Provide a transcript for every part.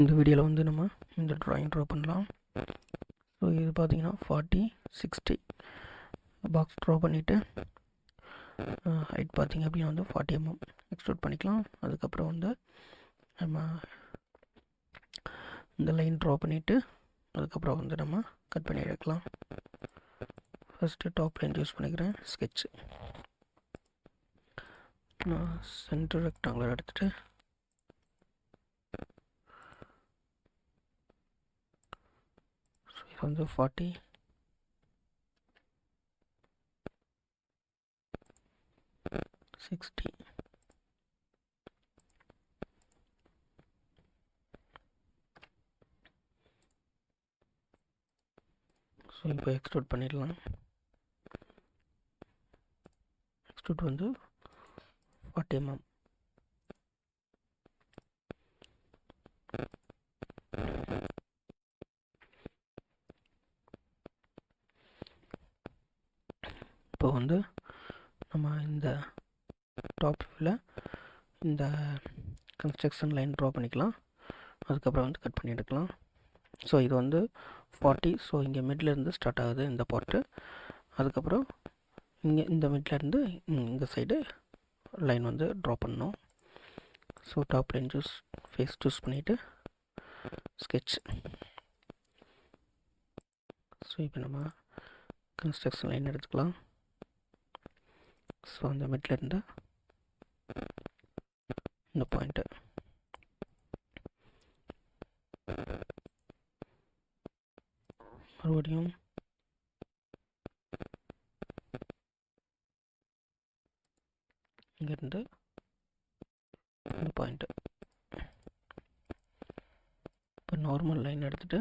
இந்த வீடியோவில் வந்து நம்ம இந்த ட்ராயிங் ட்ரா பண்ணலாம். ஸோ இது பார்த்திங்கன்னா 40-60 பாக்ஸ் ட்ரா பண்ணிவிட்டு ஹைட் பார்த்திங்க அப்படின்னா வந்து 40 mm எக்ஸ்ட்ரூட் பண்ணிக்கலாம். அதுக்கப்புறம் வந்து நம்ம இந்த லைன் ட்ரா பண்ணிவிட்டு அதுக்கப்புறம் வந்து நம்ம கட் பண்ணி எடுக்கலாம். ஃபஸ்ட்டு டாப் லைன் யூஸ் பண்ணிக்கிறேன். ஸ்கெட்சு நான் சென்டர் ரெக்டாங்குலர் எடுத்துகிட்டு இது வந்து 40 60 ஸோ இப்போ எக்ஸ்ட்ரூட் பண்ணிடலாம். எக்ஸ்ட்ரூட் வந்து 40 mm. இப்போ வந்து நம்ம இந்த டாப் வியூவில் இந்த கன்ஸ்ட்ரக்ஷன் லைன் ட்ரா பண்ணிக்கலாம். அதுக்கப்புறம் வந்து கட் பண்ணி எடுக்கலாம். ஸோ இது வந்து 40. ஸோ இங்கே மிட்லேருந்து ஸ்டார்ட் ஆகுது இந்த பார்ட்டு. அதுக்கப்புறம் இங்கே இந்த மிட்லேருந்து இந்த சைடு லைன் வந்து ட்ரா பண்ணணும். So top line face choose பண்ணிவிட்டு ஸ்கெட்ச். ஸோ இப்போ நம்ம கன்ஸ்ட்ரக்ஷன் லைன் எடுத்துக்கலாம். ஸோ அந்த மிட்லேருந்து இந்த பாயிண்ட்டு மறுபடியும் இங்கேருந்து இந்த பாயிண்ட்டு. இப்போ நார்மல் லைன் எடுத்துகிட்டு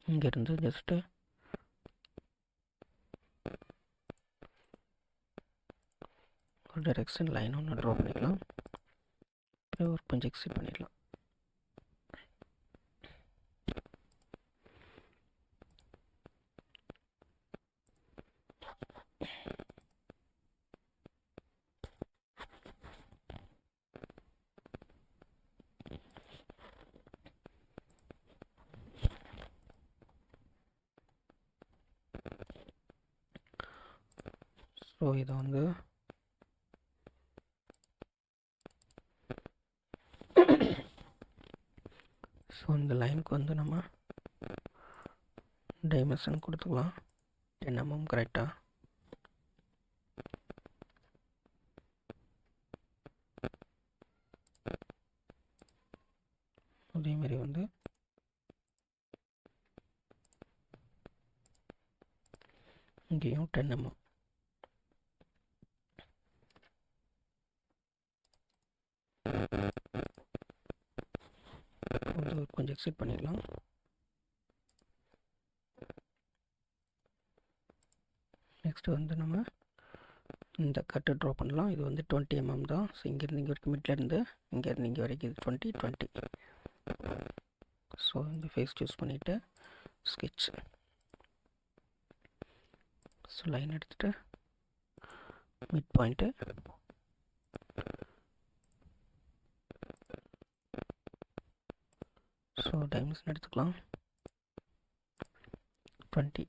இங்கேருந்து ஜஸ்ட்டு ஒரு டைரெக்ஷன் லைன் ஒன்று ட்ரா பண்ணிக்கலாம். அப்புறம் ஒரு கொஞ்சம் எக்ஸிட் பண்ணிடலாம். ஸோ இதை வந்து ஸோ இந்த லைனுக்கு வந்து நம்ம டைமென்ஷன் கொடுத்துக்கலாம். 10 mm கரெக்டாக. அதேமாரி வந்து இங்கேயும் 10 mm. வந்து கொஞ்சம் எக்ஸிட் பண்ணிடலாம். நெக்ஸ்ட்டு வந்து நம்ம இந்த கட்டு ட்ரா பண்ணலாம். இது வந்து 20 mm தான். ஸோ இங்கேருந்து இங்கே வரைக்கும் மிட்லேருந்து இங்கேருந்து இங்கே வரைக்கும் இது 20. ஸோ இந்த ஃபேஸ் சூஸ் பண்ணிவிட்டு ஸ்கெட்ச். ஸோ லைன் எடுத்துகிட்டு மிட் பாயிண்ட்டு ஸோ டைமென்ஷன் எடுத்துக்கலாம் 20.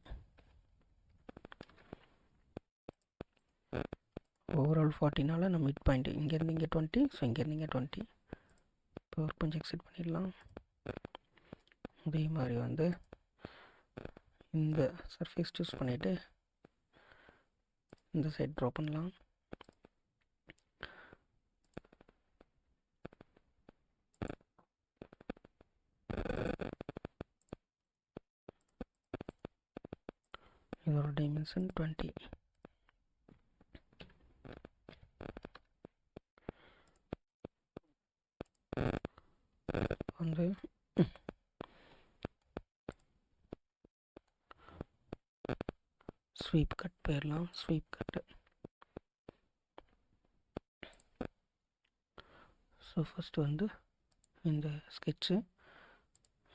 ஓவரால் 40னால நம்ம மிட் பாயிண்ட் இங்கேருந்து இங்கே 20. ஸோ இங்கேருந்து இங்கே 20. இப்போ ஒரு கொஞ்சம் எக்ஸிட் பண்ணிடலாம். அதே மாதிரி வந்து இந்த சர்ஃபேஸ் சூஸ் பண்ணிவிட்டு இந்த சைட் ட்ரா பண்ணலாம். இதோட டைமென்ஷன் 20. வந்து ஸ்வீப் கட் போயிடலாம். ஸ்வீப் கட்டு. ஸோ ஃபஸ்ட்டு வந்து இந்த ஸ்கெட்சு.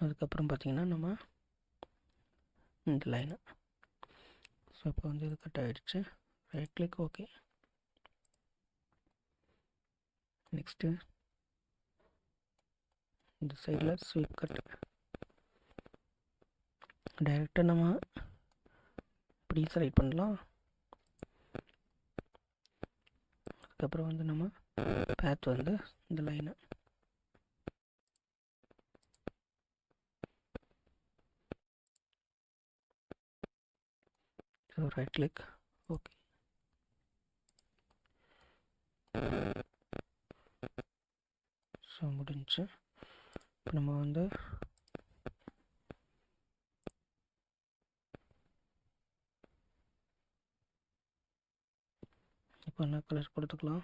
அதுக்கப்புறம் பார்த்திங்கன்னா நம்ம இந்த லைனை. ஸோ இப்போ வந்து இது கட் ஆகிடுச்சு. Right click, okay. நெக்ஸ்ட்டு இந்த சைடில் ஸ்வீப் கட். டைரெக்டாக நம்ம இப்படி செலக்ட் பண்ணலாம். அதுக்கப்புறம் வந்து நம்ம பேத் வந்து இந்த லைனை. So right click, okay. So முடிஞ்சு. இப்போ நம்ம வந்து இப்போ என்ன கலர் கொடுத்துக்கலாம்.